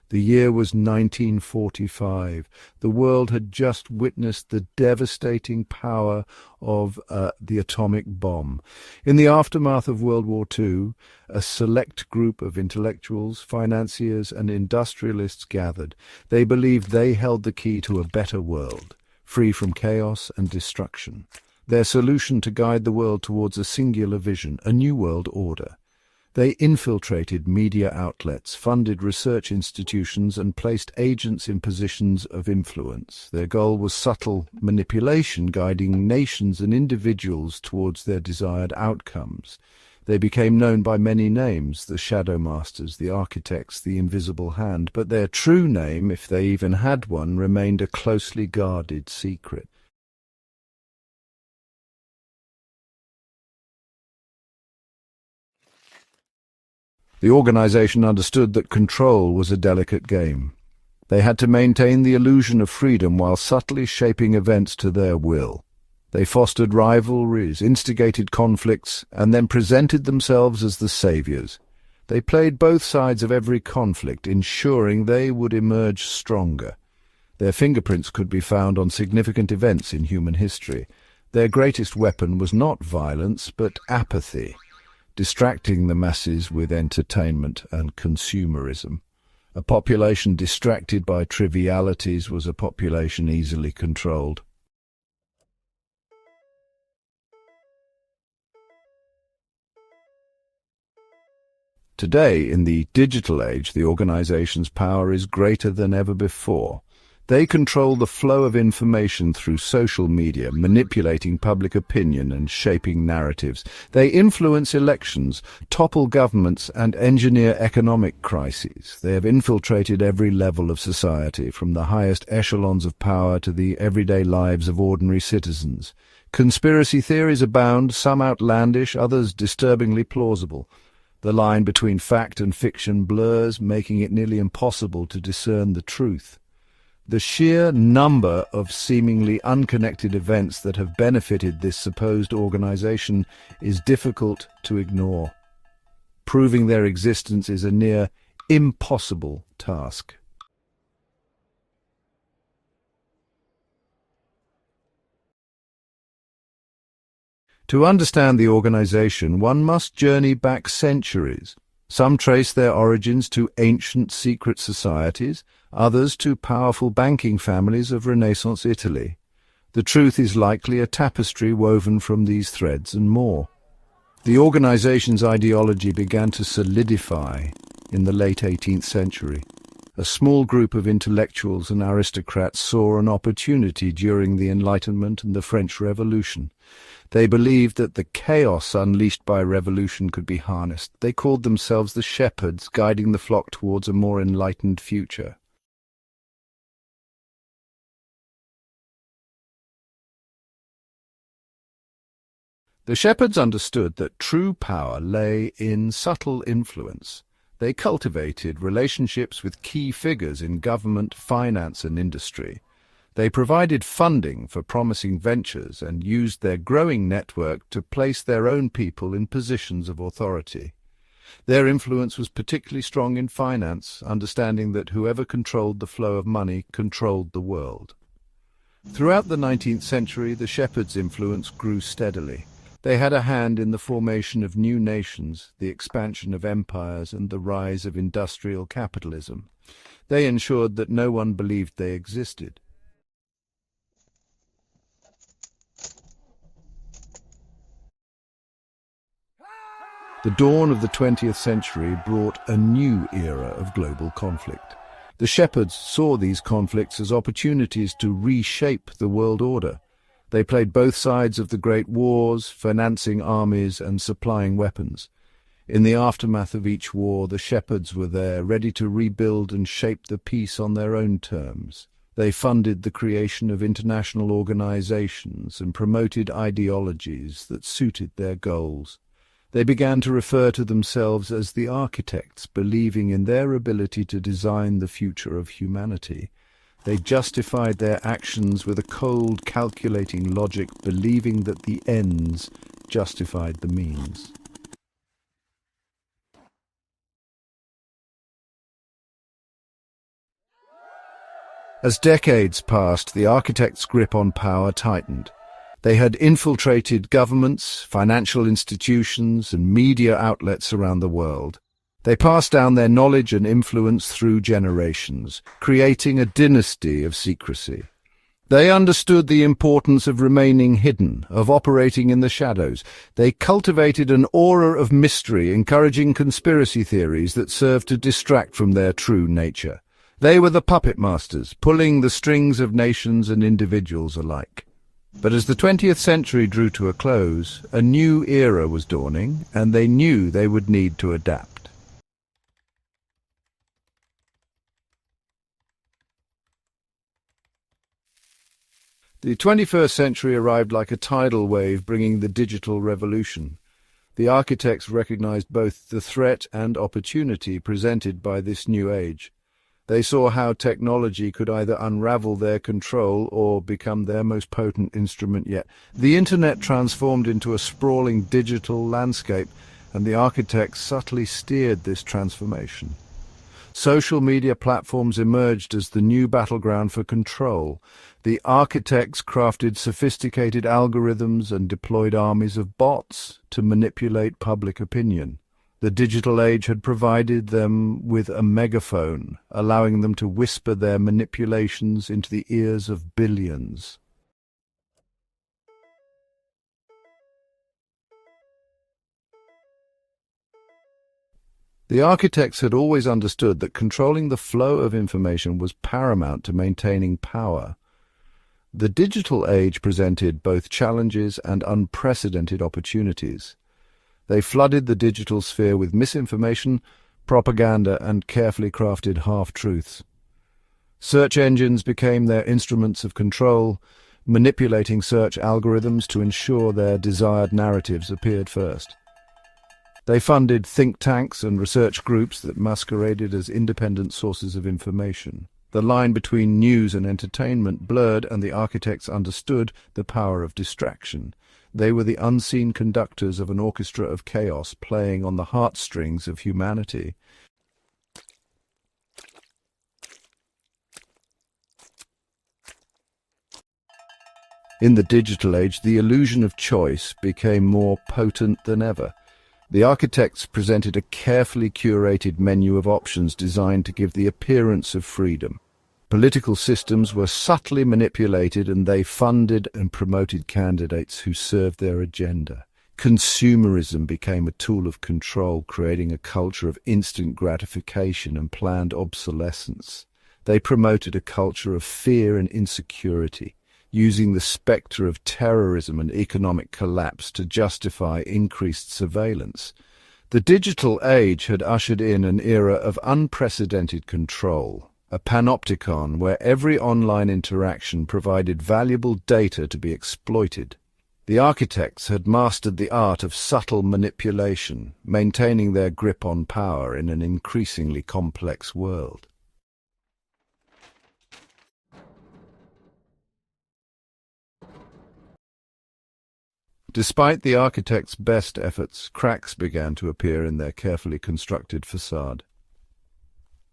The year was 1945. The world had just witnessed the devastating power of the atomic bomb. In the aftermath of World War II, a select group of intellectuals, financiers, and industrialists gathered. They believed they held the key to a better world, free from chaos and destruction. Their solution to guide the world towards a singular vision, a new world order. They infiltrated media outlets, funded research institutions, and placed agents in positions of influence. Their goal was subtle manipulation, guiding nations and individuals towards their desired outcomes. They became known by many names, the Shadow Masters, the Architects, the Invisible Hand, but their true name, if they even had one, remained a closely guarded secret. The organization understood that control was a delicate game. They had to maintain the illusion of freedom while subtly shaping events to their will. They fostered rivalries, instigated conflicts, and then presented themselves as the saviors. They played both sides of every conflict, ensuring they would emerge stronger. Their fingerprints could be found on significant events in human history. Their greatest weapon was not violence, but apathy, distracting the masses with entertainment and consumerism. A population distracted by trivialities was a population easily controlled. Today, in the digital age, the organization's power is greater than ever before. They control the flow of information through social media, manipulating public opinion and shaping narratives. They influence elections, topple governments, and engineer economic crises. They have infiltrated every level of society, from the highest echelons of power to the everyday lives of ordinary citizens. Conspiracy theories abound, some outlandish, others disturbingly plausible. The line between fact and fiction blurs, making it nearly impossible to discern the truth. The sheer number of seemingly unconnected events that have benefited this supposed organization is difficult to ignore. Proving their existence is a near impossible task. To understand the organization, one must journey back centuries. Some trace their origins to ancient secret societies, others to powerful banking families of Renaissance Italy. The truth is likely a tapestry woven from these threads and more. The organization's ideology began to solidify in the late 18th century. A small group of intellectuals and aristocrats saw an opportunity during the Enlightenment and the French Revolution. They believed that the chaos unleashed by revolution could be harnessed. They called themselves the shepherds, guiding the flock towards a more enlightened future. The shepherds understood that true power lay in subtle influence. They cultivated relationships with key figures in government, finance, and industry. They provided funding for promising ventures and used their growing network to place their own people in positions of authority. Their influence was particularly strong in finance, understanding that whoever controlled the flow of money controlled the world. Throughout the 19th century, the shepherds' influence grew steadily. They had a hand in the formation of new nations, the expansion of empires, and the rise of industrial capitalism. They ensured that no one believed they existed. The dawn of the 20th century brought a new era of global conflict. The shepherds saw these conflicts as opportunities to reshape the world order. They played both sides of the great wars, financing armies and supplying weapons. In the aftermath of each war, the shepherds were there, ready to rebuild and shape the peace on their own terms. They funded the creation of international organizations and promoted ideologies that suited their goals. They began to refer to themselves as the architects, believing in their ability to design the future of humanity. They justified their actions with a cold, calculating logic, believing that the ends justified the means. As decades passed, the architects' grip on power tightened. They had infiltrated governments, financial institutions, and media outlets around the world. They passed down their knowledge and influence through generations, creating a dynasty of secrecy. They understood the importance of remaining hidden, of operating in the shadows. They cultivated an aura of mystery, encouraging conspiracy theories that served to distract from their true nature. They were the puppet masters, pulling the strings of nations and individuals alike. But as the 20th century drew to a close, a new era was dawning, and they knew they would need to adapt. The 21st century arrived like a tidal wave, bringing the digital revolution. The architects recognized both the threat and opportunity presented by this new age. They saw how technology could either unravel their control or become their most potent instrument yet. The internet transformed into a sprawling digital landscape, and the architects subtly steered this transformation. Social media platforms emerged as the new battleground for control. The architects crafted sophisticated algorithms and deployed armies of bots to manipulate public opinion. The digital age had provided them with a megaphone, allowing them to whisper their manipulations into the ears of billions. The architects had always understood that controlling the flow of information was paramount to maintaining power. The digital age presented both challenges and unprecedented opportunities. They flooded the digital sphere with misinformation, propaganda, and carefully crafted half-truths. Search engines became their instruments of control, manipulating search algorithms to ensure their desired narratives appeared first. They funded think tanks and research groups that masqueraded as independent sources of information. The line between news and entertainment blurred, and the architects understood the power of distraction. They were the unseen conductors of an orchestra of chaos, playing on the heartstrings of humanity. In the digital age, the illusion of choice became more potent than ever. The architects presented a carefully curated menu of options designed to give the appearance of freedom. Political systems were subtly manipulated, and they funded and promoted candidates who served their agenda. Consumerism became a tool of control, creating a culture of instant gratification and planned obsolescence. They promoted a culture of fear and insecurity, using the spectre of terrorism and economic collapse to justify increased surveillance. The digital age had ushered in an era of unprecedented control, a panopticon where every online interaction provided valuable data to be exploited. The architects had mastered the art of subtle manipulation, maintaining their grip on power in an increasingly complex world. Despite the architects' best efforts, cracks began to appear in their carefully constructed facade.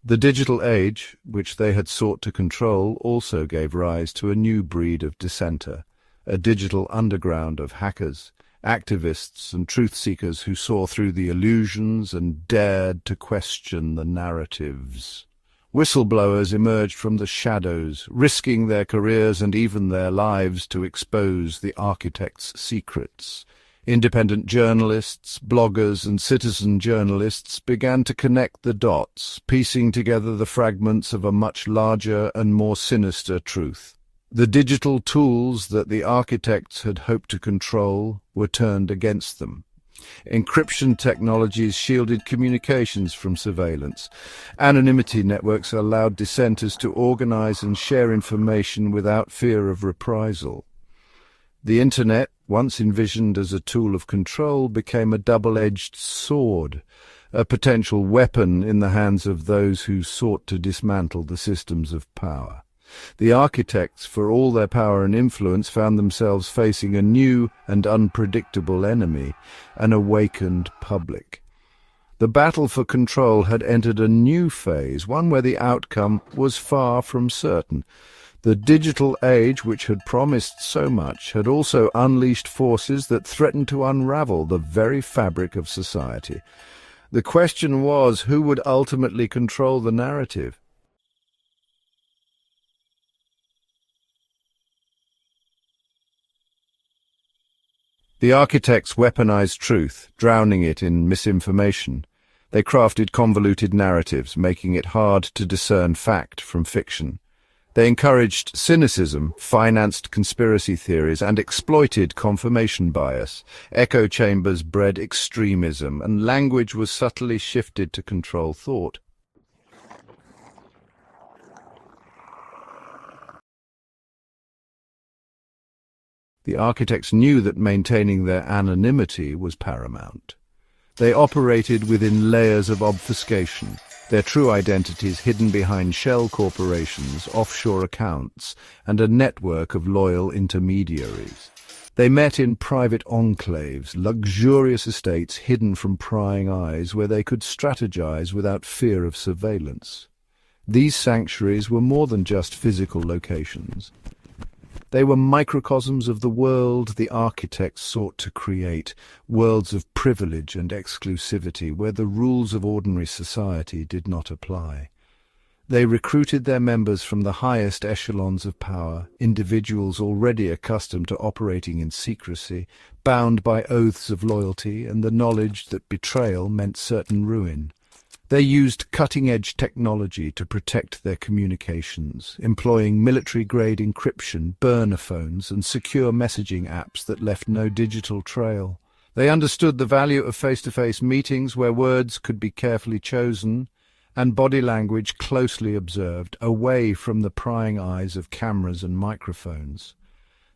The digital age, which they had sought to control, also gave rise to a new breed of dissenter, a digital underground of hackers, activists, and truth-seekers who saw through the illusions and dared to question the narratives. Whistleblowers emerged from the shadows, risking their careers and even their lives to expose the architects' secrets. Independent journalists, bloggers, and citizen journalists began to connect the dots, piecing together the fragments of a much larger and more sinister truth. The digital tools that the architects had hoped to control were turned against them. Encryption technologies shielded communications from surveillance. Anonymity networks allowed dissenters to organize and share information without fear of reprisal. The Internet, once envisioned as a tool of control, became a double-edged sword, a potential weapon in the hands of those who sought to dismantle the systems of power. The architects, for all their power and influence, found themselves facing a new and unpredictable enemy, an awakened public. The battle for control had entered a new phase, one where the outcome was far from certain. The digital age, which had promised so much, had also unleashed forces that threatened to unravel the very fabric of society. The question was, who would ultimately control the narrative? The architects weaponized truth, drowning it in misinformation. They crafted convoluted narratives, making it hard to discern fact from fiction. They encouraged cynicism, financed conspiracy theories, and exploited confirmation bias. Echo chambers bred extremism, and language was subtly shifted to control thought. The architects knew that maintaining their anonymity was paramount. They operated within layers of obfuscation, their true identities hidden behind shell corporations, offshore accounts, and a network of loyal intermediaries. They met in private enclaves, luxurious estates hidden from prying eyes, where they could strategize without fear of surveillance. These sanctuaries were more than just physical locations. They were microcosms of the world the architects sought to create, worlds of privilege and exclusivity where the rules of ordinary society did not apply. They recruited their members from the highest echelons of power, individuals already accustomed to operating in secrecy, bound by oaths of loyalty and the knowledge that betrayal meant certain ruin. They used cutting-edge technology to protect their communications, employing military-grade encryption, burner phones, and secure messaging apps that left no digital trail. They understood the value of face-to-face meetings where words could be carefully chosen and body language closely observed, away from the prying eyes of cameras and microphones.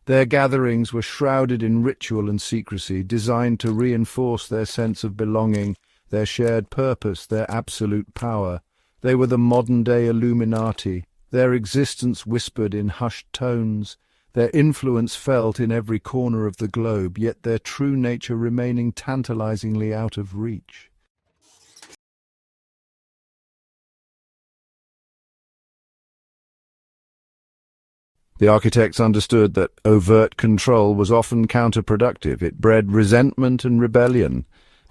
Their gatherings were shrouded in ritual and secrecy, designed to reinforce their sense of belonging, their shared purpose, their absolute power. They were the modern-day Illuminati, their existence whispered in hushed tones, their influence felt in every corner of the globe, yet their true nature remaining tantalizingly out of reach. The architects understood that overt control was often counterproductive. It bred resentment and rebellion.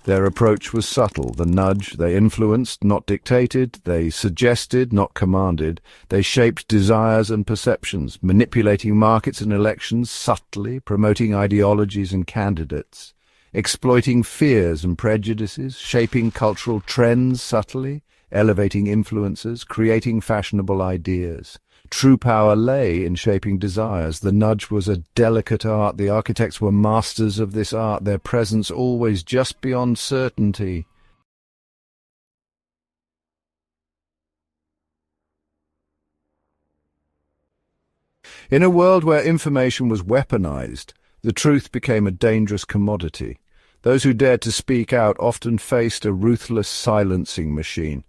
Their approach was subtle. The nudge, they influenced, not dictated. They suggested, not commanded. They shaped desires and perceptions, manipulating markets and elections subtly, promoting ideologies and candidates, exploiting fears and prejudices, shaping cultural trends subtly, elevating influences, creating fashionable ideas. True power lay in shaping desires. The nudge was a delicate art. The architects were masters of this art, their presence always just beyond certainty. In a world where information was weaponized, the truth became a dangerous commodity. Those who dared to speak out often faced a ruthless silencing machine.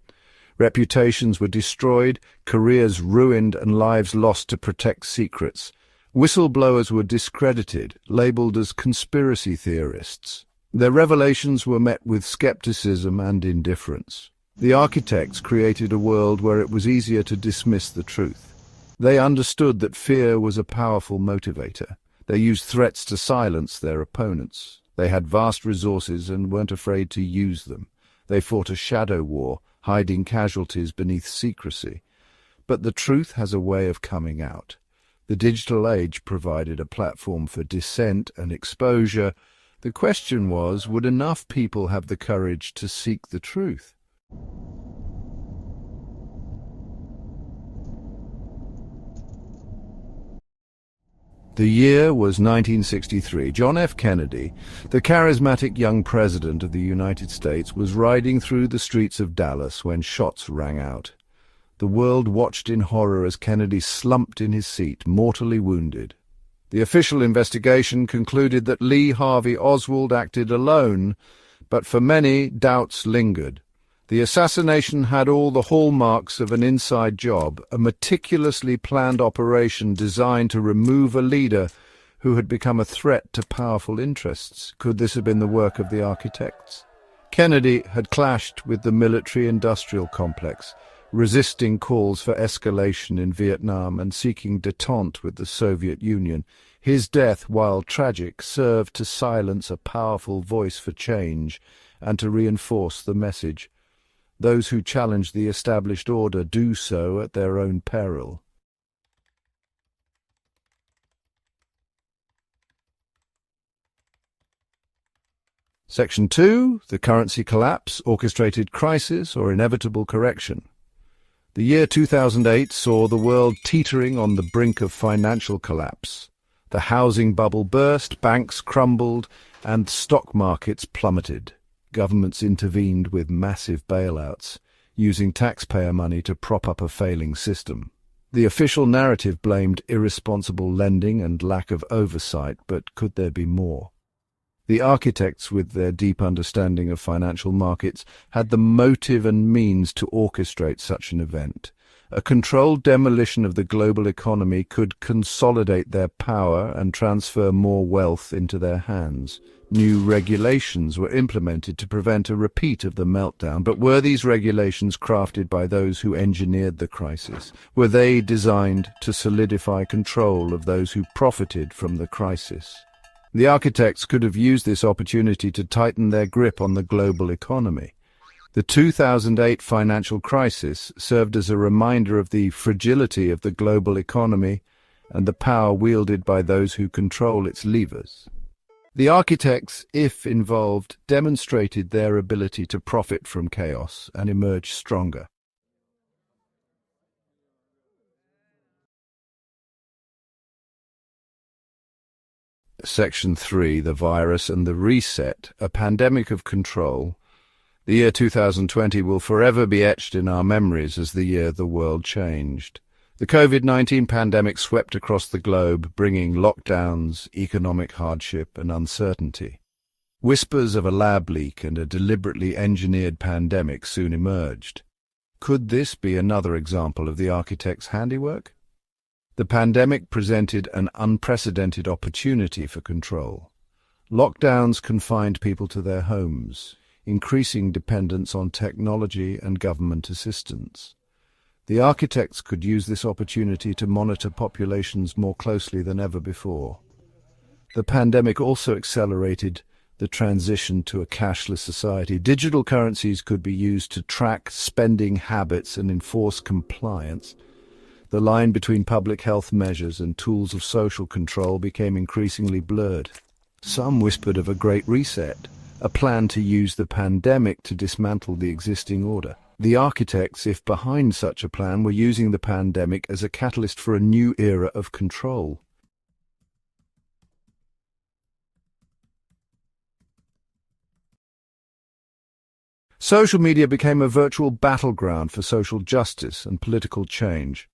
Reputations were destroyed, careers ruined, and lives lost to protect secrets. Whistleblowers were discredited, labeled as conspiracy theorists. Their revelations were met with skepticism and indifference. The architects created a world where it was easier to dismiss the truth. They understood that fear was a powerful motivator. They used threats to silence their opponents. They had vast resources and weren't afraid to use them. They fought a shadow war, hiding casualties beneath secrecy. But the truth has a way of coming out. The digital age provided a platform for dissent and exposure. The question was, would enough people have the courage to seek the truth? The year was 1963. John F. Kennedy, the charismatic young president of the United States, was riding through the streets of Dallas when shots rang out. The world watched in horror as Kennedy slumped in his seat, mortally wounded. The official investigation concluded that Lee Harvey Oswald acted alone, but for many, doubts lingered. The assassination had all the hallmarks of an inside job, a meticulously planned operation designed to remove a leader who had become a threat to powerful interests. Could this have been the work of the architects? Kennedy had clashed with the military-industrial complex, resisting calls for escalation in Vietnam and seeking détente with the Soviet Union. His death, while tragic, served to silence a powerful voice for change and to reinforce the message. Those who challenge the established order do so at their own peril. Section 2. The currency collapse, orchestrated crisis, or inevitable correction. The year 2008 saw the world teetering on the brink of financial collapse. The housing bubble burst, banks crumbled, and stock markets plummeted. Governments intervened with massive bailouts, using taxpayer money to prop up a failing system. The official narrative blamed irresponsible lending and lack of oversight, but could there be more? The architects, with their deep understanding of financial markets, had the motive and means to orchestrate such an event. A controlled demolition of the global economy could consolidate their power and transfer more wealth into their hands. New regulations were implemented to prevent a repeat of the meltdown, but were these regulations crafted by those who engineered the crisis? Were they designed to solidify control of those who profited from the crisis? The architects could have used this opportunity to tighten their grip on the global economy. The 2008 financial crisis served as a reminder of the fragility of the global economy and the power wielded by those who control its levers. The architects, if involved, demonstrated their ability to profit from chaos and emerge stronger. Section 3. The virus and the reset, a pandemic of control. The year 2020 will forever be etched in our memories as the year the world changed. The COVID-19 pandemic swept across the globe, bringing lockdowns, economic hardship, and uncertainty. Whispers of a lab leak and a deliberately engineered pandemic soon emerged. Could this be another example of the architect's handiwork? The pandemic presented an unprecedented opportunity for control. Lockdowns confined people to their homes, increasing dependence on technology and government assistance. The architects could use this opportunity to monitor populations more closely than ever before. The pandemic also accelerated the transition to a cashless society. Digital currencies could be used to track spending habits and enforce compliance. The line between public health measures and tools of social control became increasingly blurred. Some whispered of a great reset, a plan to use the pandemic to dismantle the existing order. The architects, if behind such a plan, were using the pandemic as a catalyst for a new era of control. Social media became a virtual battleground for social justice and political change.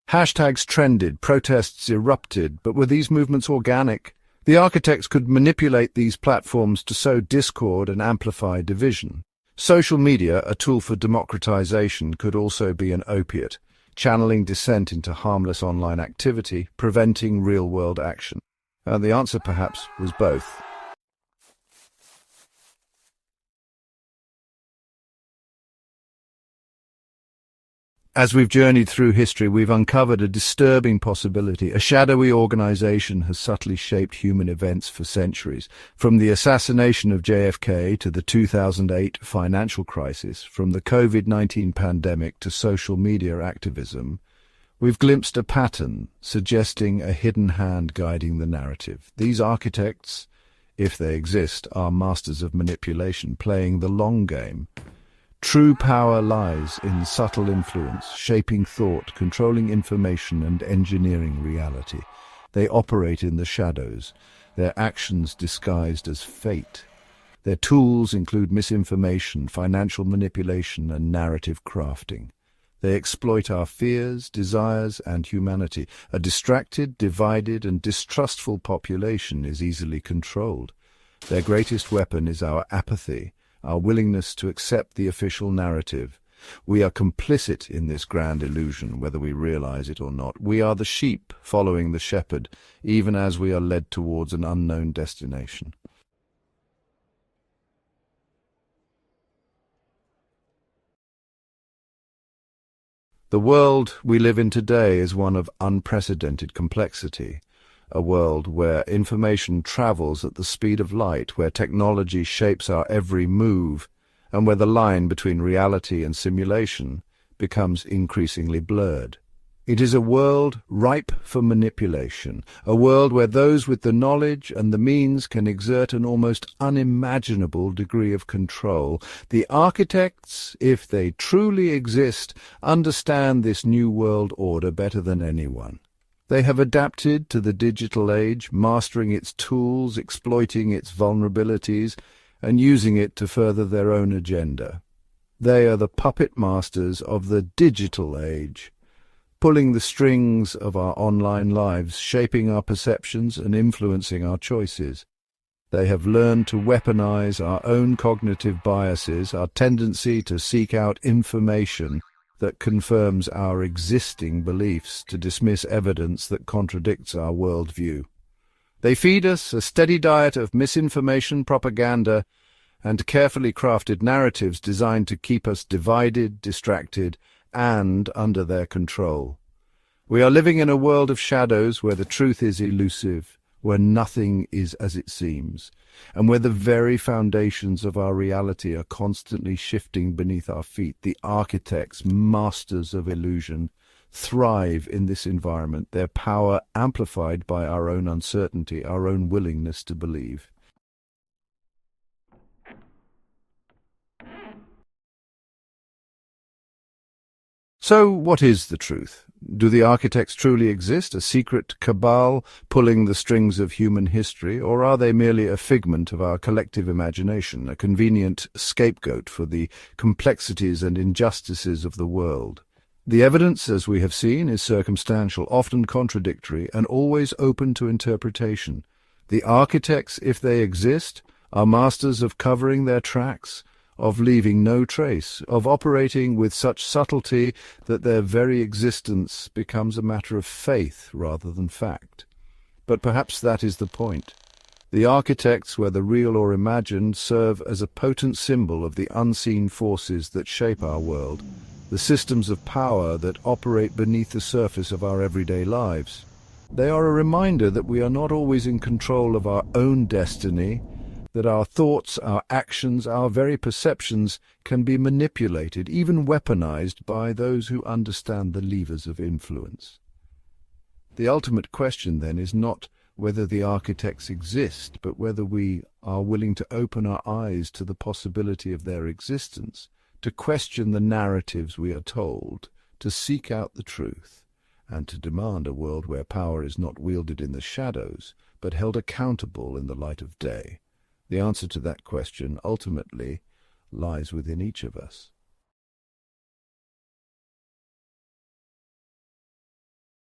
Hashtags trended, protests erupted, but were these movements organic? The architects could manipulate these platforms to sow discord and amplify division. Social media, a tool for democratization, could also be an opiate, channeling dissent into harmless online activity, preventing real-world action. The answer, perhaps, was both. As we've journeyed through history, we've uncovered a disturbing possibility. A shadowy organization has subtly shaped human events for centuries. From the assassination of JFK to the 2008 financial crisis, from the COVID-19 pandemic to social media activism, we've glimpsed a pattern suggesting a hidden hand guiding the narrative. These architects, if they exist, are masters of manipulation, playing the long game. True power lies in subtle influence, shaping thought, controlling information, and engineering reality. They operate in the shadows, their actions disguised as fate. Their tools include misinformation, financial manipulation, and narrative crafting. They exploit our fears, desires, and humanity. A distracted, divided, and distrustful population is easily controlled. Their greatest weapon is our apathy, our willingness to accept the official narrative. We are complicit in this grand illusion, whether we realize it or not. We are the sheep following the shepherd, even as we are led towards an unknown destination. The world we live in today is one of unprecedented complexity, a world where information travels at the speed of light, where technology shapes our every move, and where the line between reality and simulation becomes increasingly blurred. It is a world ripe for manipulation, a world where those with the knowledge and the means can exert an almost unimaginable degree of control. The architects, if they truly exist, understand this new world order better than anyone. They have adapted to the digital age, mastering its tools, exploiting its vulnerabilities, and using it to further their own agenda. They are the puppet masters of the digital age, pulling the strings of our online lives, shaping our perceptions and influencing our choices. They have learned to weaponize our own cognitive biases, our tendency to seek out information that confirms our existing beliefs, to dismiss evidence that contradicts our worldview. They feed us a steady diet of misinformation, propaganda, and carefully crafted narratives designed to keep us divided, distracted, and under their control. We are living in a world of shadows where the truth is elusive, where nothing is as it seems, and where the very foundations of our reality are constantly shifting beneath our feet. The architects, masters of illusion, thrive in this environment, their power amplified by our own uncertainty, our own willingness to believe. So, what is the truth? Do the architects truly exist, a secret cabal pulling the strings of human history, or are they merely a figment of our collective imagination, a convenient scapegoat for the complexities and injustices of the world? The evidence, as we have seen, is circumstantial, often contradictory, and always open to interpretation. The architects, if they exist, are masters of covering their tracks, of leaving no trace, of operating with such subtlety that their very existence becomes a matter of faith rather than fact. But perhaps that is the point. The architects, whether real or imagined, serve as a potent symbol of the unseen forces that shape our world, the systems of power that operate beneath the surface of our everyday lives. They are a reminder that we are not always in control of our own destiny, that our thoughts, our actions, our very perceptions can be manipulated, even weaponized by those who understand the levers of influence. The ultimate question, then, is not whether the architects exist, but whether we are willing to open our eyes to the possibility of their existence, to question the narratives we are told, to seek out the truth, and to demand a world where power is not wielded in the shadows, but held accountable in the light of day. The answer to that question ultimately lies within each of us.